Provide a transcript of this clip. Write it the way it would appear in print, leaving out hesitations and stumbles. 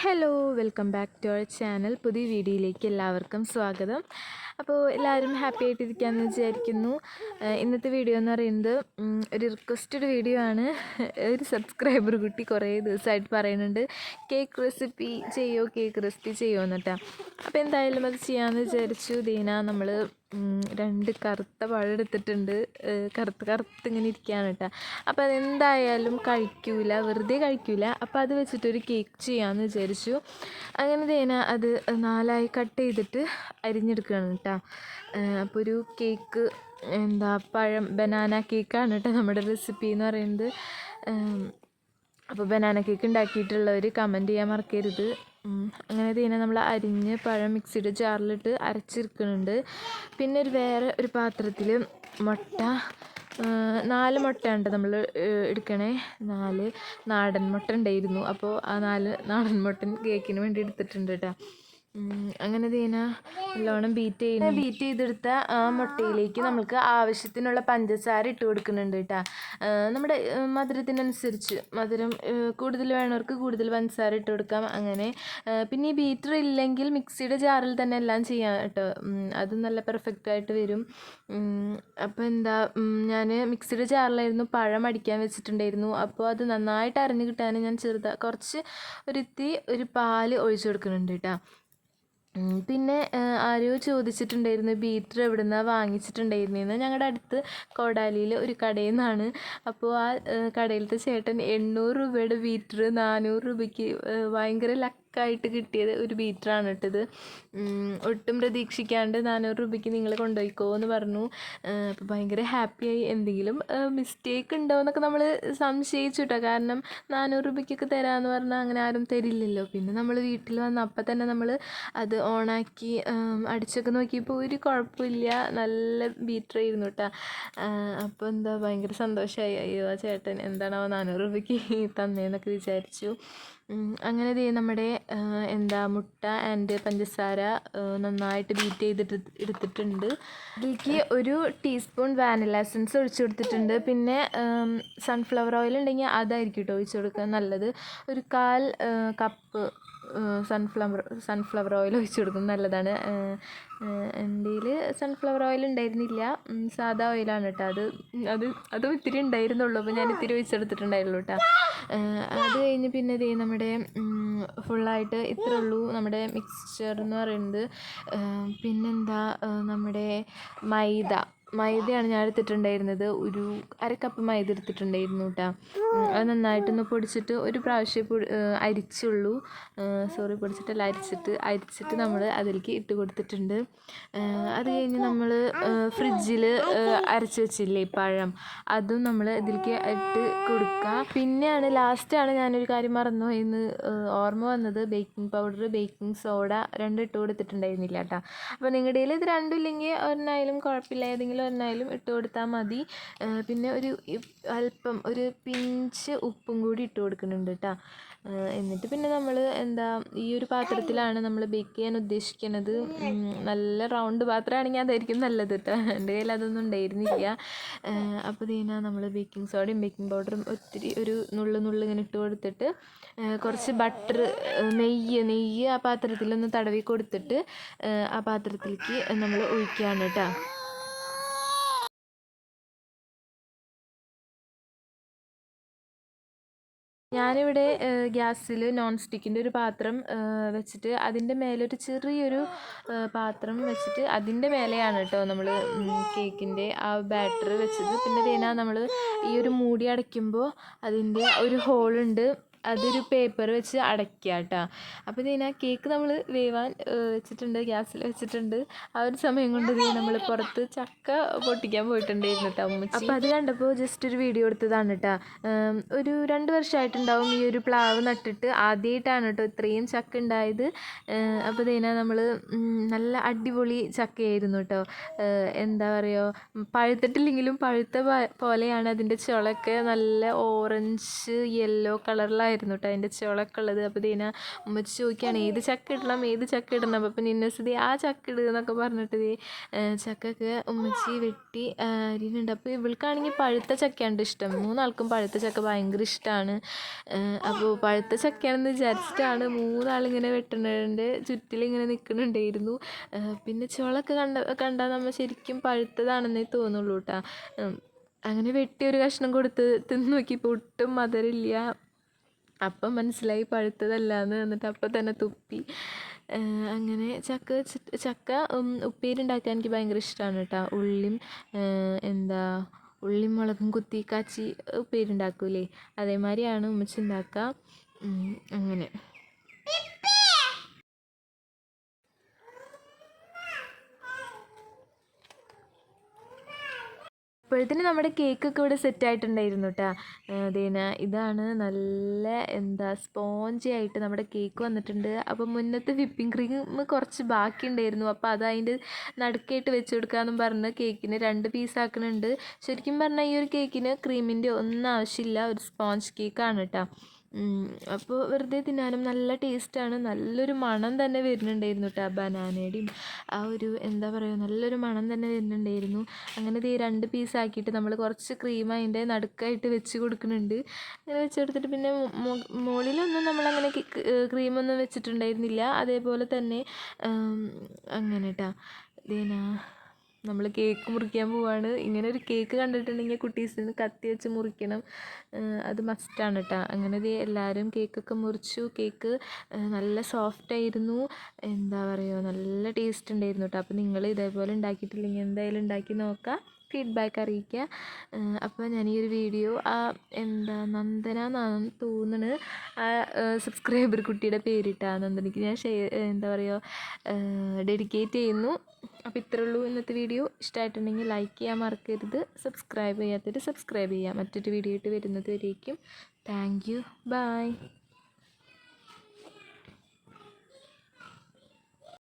Hello welcome back to our channel. പുതിയ വീഡിയോയിലേക്ക് എല്ലാവർക്കും സ്വാഗതം. അപ്പോൾ എല്ലാവരും ഹാപ്പി ആയിട്ടിരിക്കാമെന്ന് വിചാരിക്കുന്നു. ഇന്നത്തെ വീഡിയോ എന്ന് പറയുന്നത് ഒരു റിക്വസ്റ്റഡ് വീഡിയോ ആണ്. ഒരു സബ്സ്ക്രൈബർ കുട്ടി കുറേ ദിവസമായിട്ട് പറയുന്നുണ്ട് കേക്ക് റെസിപ്പി ചെയ്യുമോ എന്നിട്ടാ. അപ്പോൾ എന്തായാലും അത് ചെയ്യാമെന്ന് വിചാരിച്ചു. ദീന നമ്മൾ 2 കറുത്ത പഴം എടുത്തിട്ടുണ്ട്. കറുത്തിങ്ങനെ ഇരിക്കുകയാണ് കേട്ടോ. അപ്പോൾ അതെന്തായാലും വെറുതെ കഴിക്കൂല. അപ്പോൾ അത് വെച്ചിട്ടൊരു കേക്ക് ചെയ്യാമെന്ന് വിചാരിച്ചു. അങ്ങനെ തേന അത് 4ആയി കട്ട് ചെയ്തിട്ട് അരിഞ്ഞെടുക്കുകയാണ് കേട്ടോ. അപ്പോൾ ഒരു കേക്ക് ബനാന കേക്കാണ് കേട്ടോ നമ്മുടെ റെസിപ്പി എന്ന് പറയുന്നത്. അപ്പോൾ ബനാന കേക്ക് ഉണ്ടാക്കിയിട്ടുള്ളവർ കമൻറ്റ് ചെയ്യാൻ മറക്കരുത്. അങ്ങനെ തന്നെ നമ്മൾ അരിഞ്ഞ് പഴം മിക്സിയുടെ ജാറിലിട്ട് അരച്ചെടുക്കുന്നുണ്ട്. പിന്നെ വേറെ ഒരു പാത്രത്തിൽ മുട്ട 4 മുട്ടയുണ്ട് നമ്മൾ എടുക്കണേ. 4 നാടൻ മുട്ട ഉണ്ടായിരുന്നു. അപ്പോൾ ആ 4 നാടൻ മുട്ട കേക്കിന് വേണ്ടി എടുത്തിട്ടുണ്ട് കേട്ടോ. അങ്ങനെ തന്നെ നല്ലോണം ബീറ്റ് ചെയ്തെടുത്ത ആ മുട്ടയിലേക്ക് നമുക്ക് ആവശ്യത്തിനുള്ള പഞ്ചസാര ഇട്ട് കൊടുക്കുന്നുണ്ട് കേട്ടോ. നമ്മുടെ മധുരത്തിനനുസരിച്ച് മധുരം കൂടുതൽ വേണവർക്ക് കൂടുതൽ പഞ്ചസാര ഇട്ട് കൊടുക്കാം. അങ്ങനെ പിന്നെ ഈ ബീറ്റർ ഇല്ലെങ്കിൽ മിക്സിയുടെ ജാറിൽ തന്നെ എല്ലാം ചെയ്യാം കേട്ടോ. അത് നല്ല പെർഫെക്റ്റായിട്ട് വരും. അപ്പോൾ ഞാൻ മിക്സിയുടെ ജാറിലായിരുന്നു പഴം അടിക്കാൻ വെച്ചിട്ടുണ്ടായിരുന്നു. അപ്പോൾ അത് നന്നായിട്ട് അരഞ്ഞ് കിട്ടാൻ ഞാൻ കുറച്ച് ഒരു പാല് ഒഴിച്ചു കൊടുക്കുന്നുണ്ട് കേട്ടോ. പിന്നെ ആരോ ചോദിച്ചിട്ടുണ്ടായിരുന്നു ബീറ്റർ എവിടെ നിന്നാണ് വാങ്ങിച്ചിട്ടുണ്ടായിരുന്നതെന്ന്. ഞങ്ങളുടെ അടുത്ത് കോടാലിയിൽ ഒരു കടയിൽ നിന്നാണ്. അപ്പോൾ ആ കടയിലത്തെ ചേട്ടൻ 800 രൂപയുടെ ബീറ്റർ 400 രൂപയ്ക്ക് ഭയങ്കര ലക്കായിട്ട് കിട്ടിയത് ഒരു ബീറ്ററാണ് ഇട്ടത്. ഒട്ടും പ്രതീക്ഷിക്കാണ്ട് 400 രൂപയ്ക്ക് നിങ്ങൾ കൊണ്ടുപോയിക്കോ എന്ന് പറഞ്ഞു. അപ്പോൾ ഭയങ്കര ഹാപ്പിയായി. എന്തെങ്കിലും മിസ്റ്റേക്ക് ഉണ്ടോ എന്നൊക്കെ നമ്മൾ സംശയിച്ചു കേട്ടോ. കാരണം 400 രൂപയ്ക്കൊക്കെ തരാമെന്ന് പറഞ്ഞാൽ അങ്ങനെ ആരും തരില്ലല്ലോ. പിന്നെ നമ്മൾ വീട്ടിൽ വന്ന് അപ്പം തന്നെ നമ്മൾ അത് ഓണാക്കി അടിച്ചൊക്കെ നോക്കിയപ്പോൾ ഒരു കുഴപ്പമില്ല. നല്ല ബീറ്ററായിരുന്നു കേട്ടോ. അപ്പോൾ ഭയങ്കര സന്തോഷമായി. അയ്യോ ആ ചേട്ടൻ എന്താണോ 400 രൂപയ്ക്ക് തന്നേന്നൊക്കെ വിചാരിച്ചു. അങ്ങനെ നമ്മുടെ മുട്ട ആൻഡ് പഞ്ചസാര നന്നായിട്ട് ബീറ്റ് ചെയ്തിട്ട് എടുത്തിട്ടുണ്ട്. ഇതിലേക്ക് 1 ടീസ്പൂൺ വാനില എസൻസ് ഒഴിച്ചു കൊടുത്തിട്ടുണ്ട്. പിന്നെ സൺഫ്ലവർ ഓയിൽ ഉണ്ടെങ്കിൽ അതായിരിക്കും കേട്ടോ ഒഴിച്ചു കൊടുക്കാൻ നല്ലത്. ഒരു 1/4 കപ്പ് സൺഫ്ലവർ ഓയിൽ ഒഴിച്ചു കൊടുക്കുന്നത് നല്ലതാണ്. എൻ്റെ കയ്യിൽ സൺഫ്ലവർ ഓയിൽ ഉണ്ടായിരുന്നില്ല, സാധാ ഓയിലാണ് കേട്ടോ. അതും ഇത്തിരി ഉണ്ടായിരുന്നുള്ളൂ. അപ്പോൾ ഞാൻ ഇത്തിരി ഒഴിച്ചെടുത്തിട്ടുണ്ടായിരുന്നു കേട്ടോ. അത് കഴിഞ്ഞ് പിന്നെ നമ്മുടെ ഫുള്ളായിട്ട് ഇത്രേ ഉള്ളൂ നമ്മുടെ മിക്സ്ചർ എന്ന് പറയുന്നത്. നമ്മുടെ മൈദയാണ് ഞാൻ എടുത്തിട്ടുണ്ടായിരുന്നത്. ഒരു 1/2 കപ്പ് മൈദ എടുത്തിട്ടുണ്ടായിരുന്നു കേട്ടോ. അത് നന്നായിട്ടൊന്ന് പൊടിച്ചിട്ട് ഒരു പ്രാവശ്യം അരിച്ചുള്ളൂ. പൊടിച്ചിട്ടല്ല അരിച്ചിട്ട് നമ്മൾ അതിലേക്ക് ഇട്ട് കൊടുത്തിട്ടുണ്ട്. അത് കഴിഞ്ഞ് നമ്മൾ ഫ്രിഡ്ജിൽ അരച്ച് വെച്ചില്ലേ പഴം, അതും നമ്മൾ ഇതിലേക്ക് ഇട്ട് കൊടുക്കുക. പിന്നെയാണ് ലാസ്റ്റാണ് ഞാനൊരു കാര്യം മറന്നു എന്ന് ഓർമ്മ വന്നത്. ബേക്കിംഗ് പൗഡർ, ബേക്കിംഗ് സോഡ 2 ഇട്ട് കൊടുത്തിട്ടുണ്ടായിരുന്നില്ല കേട്ടോ. അപ്പോൾ നിങ്ങളുടെ കയ്യിൽ ഇത് 2 ഇല്ലെങ്കിൽ ഒരെണ്ണായാലും കുഴപ്പമില്ല, ഏതെങ്കിലും ഒരെണ്ണായാലും ഇട്ട് കൊടുത്താൽ മതി. പിന്നെ അല്പം ഒരു പിഞ്ച് ഉപ്പും കൂടി ഇട്ട് കൊടുക്കുന്നുണ്ട് കേട്ടോ. എന്നിട്ട് പിന്നെ നമ്മൾ ഈ ഒരു പാത്രത്തിലാണ് നമ്മൾ ബേക്ക് ചെയ്യാൻ ഉദ്ദേശിക്കുന്നത്. നല്ല റൗണ്ട് പാത്രമാണെങ്കിൽ അതായിരിക്കും നല്ലത് കേട്ടോ. എൻ്റെ കയ്യിൽ അതൊന്നും ഉണ്ടായിരുന്നില്ല. അപ്പോൾ നമ്മൾ ബേക്കിംഗ് സോഡയും ബേക്കിംഗ് പൗഡറും ഒരു നുള്ള് ഇങ്ങനെ ഇട്ട് കൊടുത്തിട്ട് കുറച്ച് ബട്ടർ, നെയ്യ് ആ പാത്രത്തിലൊന്ന് തടവി കൊടുത്തിട്ട് ആ പാത്രത്തിലേക്ക് നമ്മൾ ഒഴിക്കുകയാണ് കേട്ടോ. ഞാനിവിടെ ഗ്യാസിൽ നോൺ സ്റ്റിക്കിൻ്റെ ഒരു പാത്രം വെച്ചിട്ട് അതിൻ്റെ മേലെ ഒരു ചെറിയൊരു പാത്രം വെച്ചിട്ട് അതിൻ്റെ മേലെയാണ് കേട്ടോ നമ്മൾ കേക്കിൻ്റെ ആ ബാറ്റർ വെച്ചത്. പിന്നെ നമ്മൾ ഈ ഒരു മൂടി അടയ്ക്കുമ്പോൾ അതിൻ്റെ ഒരു ഹോളുണ്ട്, അതൊരു പേപ്പർ വെച്ച് അടയ്ക്കുക കേട്ടോ. അപ്പോൾ കേക്ക് നമ്മൾ വേവാൻ വെച്ചിട്ടുണ്ട്, ഗ്യാസിൽ വെച്ചിട്ടുണ്ട്. ആ ഒരു സമയം കൊണ്ട് നമ്മൾ പുറത്ത് ചക്ക പൊട്ടിക്കാൻ പോയിട്ടുണ്ടായിരുന്നു കേട്ടോ ഉമ്മച്ചി. അപ്പോൾ അത് കണ്ടപ്പോൾ ജസ്റ്റ് ഒരു വീഡിയോ എടുത്തതാണ് കേട്ടോ. ഒരു 2 വർഷമായിട്ടുണ്ടാവും ഈ ഒരു പ്ലാവ് നട്ടിട്ട്. ആദ്യമായിട്ടാണ് കേട്ടോ ഇത്രയും ചക്ക ഉണ്ടായത്. അപ്പോൾ നമ്മൾ നല്ല അടിപൊളി ചക്കയായിരുന്നു കേട്ടോ. എന്താ പറയുക, പഴുത്തിട്ടില്ലെങ്കിലും പഴുത്ത പോലെയാണ് അതിൻ്റെ ചുളയൊക്കെ. നല്ല ഓറഞ്ച് യെല്ലോ കളറിലായിരുന്നു ചുളയായിരുന്നു കേട്ടോ, അതിൻ്റെ ചുളയൊക്കെ ഉള്ളത്. അപ്പോൾ ദീന ഉമ്മച്ചി ചോദിക്കുകയാണ് ഏത് ചക്ക ഇടണം. അപ്പോൾ നിന്നസ്തി ആ ചക്ക ഇടുക എന്നൊക്കെ പറഞ്ഞിട്ട് ചക്കൊക്കെ ഉമ്മച്ചി വെട്ടി അരിയുന്നുണ്ട്. അപ്പോൾ ഇവൾക്കാണെങ്കിൽ പഴുത്ത ചക്കയാണ് ഇഷ്ടം. മൂന്നാൾക്കും പഴുത്ത ചക്ക ഭയങ്കര ഇഷ്ടമാണ്. അപ്പോൾ പഴുത്ത ചക്കയാണെന്ന് വിചാരിച്ചിട്ടാണ് മൂന്നാളിങ്ങനെ വെട്ടുന്നതിൻ്റെ ചുറ്റിലിങ്ങനെ നിൽക്കുന്നുണ്ടായിരുന്നു. പിന്നെ ചുളയൊക്കെ കണ്ടാൽ നമ്മൾ ശരിക്കും പഴുത്തതാണെന്നേ തോന്നുള്ളൂ കേട്ടോ. അങ്ങനെ വെട്ടി ഒരു കഷ്ണം കൊടുത്ത് തിന്ന് നോക്കിയപ്പോൾ ഒട്ടും മധുരമില്ല. അപ്പം മനസ്സിലായി പഴുത്തതല്ലാന്ന്. എന്നിട്ട് അപ്പം തന്നെ തുപ്പി. അങ്ങനെ ചക്ക ഉപ്പേരി ഉണ്ടാക്കാൻ എനിക്ക് ഭയങ്കര ഇഷ്ടമാണ് കേട്ടോ. ഉള്ളിയും മുളകും കുത്തി കാച്ചി ഉപ്പേരി ഉണ്ടാക്കൂലേ, അതേമാതിരിയാണ് ഉമ്മച്ചി ഉണ്ടാക്കുക. അങ്ങനെ അപ്പോഴത്തേന് നമ്മുടെ കേക്കൊക്കെ ഇവിടെ സെറ്റായിട്ടുണ്ടായിരുന്നു കേട്ടോ. ഇതാണ് നല്ല സ്പോഞ്ചി ആയിട്ട് നമ്മുടെ കേക്ക് വന്നിട്ടുണ്ട്. അപ്പോൾ മുന്നത്തെ വിപ്പിംഗ് ക്രീം കുറച്ച് ബാക്കിയുണ്ടായിരുന്നു. അപ്പോൾ അത് അതിൻ്റെ നടുക്കായിട്ട് വെച്ച് കൊടുക്കാമെന്നും പറഞ്ഞ് കേക്കിന് 2 പീസാക്കുന്നുണ്ട്. ശരിക്കും പറഞ്ഞാൽ ഈ ഒരു കേക്കിന് ക്രീമിൻ്റെ ഒന്നും ആവശ്യമില്ല, ഒരു സ്പോഞ്ച് കേക്കാണ് കേട്ടോ. അപ്പോൾ വെറുതെ തിന്നാനും നല്ല ടേസ്റ്റാണ്. നല്ലൊരു മണം തന്നെ വരുന്നുണ്ടായിരുന്നു കേട്ടോ. ബനാനയുടെയും ആ ഒരു നല്ലൊരു മണം തന്നെ വരുന്നുണ്ടായിരുന്നു. അങ്ങനെ 2 പീസാക്കിയിട്ട് നമ്മൾ കുറച്ച് ക്രീം അതിൻ്റെ നടുക്കായിട്ട് വെച്ച് കൊടുക്കുന്നുണ്ട്. അങ്ങനെ വെച്ച് കൊടുത്തിട്ട് പിന്നെ മുകളിലൊന്നും നമ്മളങ്ങനെ ക്രീമൊന്നും വെച്ചിട്ടുണ്ടായിരുന്നില്ല. അതേപോലെ തന്നെ അങ്ങനെ കേട്ടോ. നമ്മൾ കേക്ക് മുറിക്കാൻ പോവാണ്. ഇങ്ങനെ ഒരു കേക്ക് കണ്ടിട്ടുണ്ടെങ്കിൽ കുട്ടീസിന് കത്തി വെച്ച് മുറിക്കണം, അത് മസ്റ്റാണ് കേട്ടോ. അങ്ങനെ എല്ലാവരും കേക്കൊക്കെ മുറിച്ചു. കേക്ക് നല്ല സോഫ്റ്റായിരുന്നു, നല്ല ടേസ്റ്റ് ഉണ്ടായിരുന്നു കേട്ടോ. അപ്പോൾ നിങ്ങൾ ഇതേപോലെ ഉണ്ടാക്കിയിട്ടില്ലെങ്കിൽ എന്തായാലും ഉണ്ടാക്കി നോക്കുക, ഫീഡ്ബാക്ക് അറിയിക്കുക. അപ്പോൾ ഞാൻ ഈ ഒരു വീഡിയോ നന്ദന എന്നാണ് തോന്നുന്നത് ആ സബ്സ്ക്രൈബർ കുട്ടിയുടെ പേരിട്ടാണ് നന്ദനയ്ക്ക് ഞാൻ ഡെഡിക്കേറ്റ് ചെയ്യുന്നു. അപ്പോൾ ഇത്രേ ഉള്ളൂ ഇന്നത്തെ വീഡിയോ. ഇഷ്ടമായിട്ടുണ്ടെങ്കിൽ ലൈക്ക് ചെയ്യാൻ മറക്കരുത്. സബ്സ്ക്രൈബ് ചെയ്യാത്തവർ സബ്സ്ക്രൈബ് ചെയ്യുക. മറ്റൊരു വീഡിയോ ആയിട്ട് വരുന്നത് വരേക്കും താങ്ക് യു, ബൈ.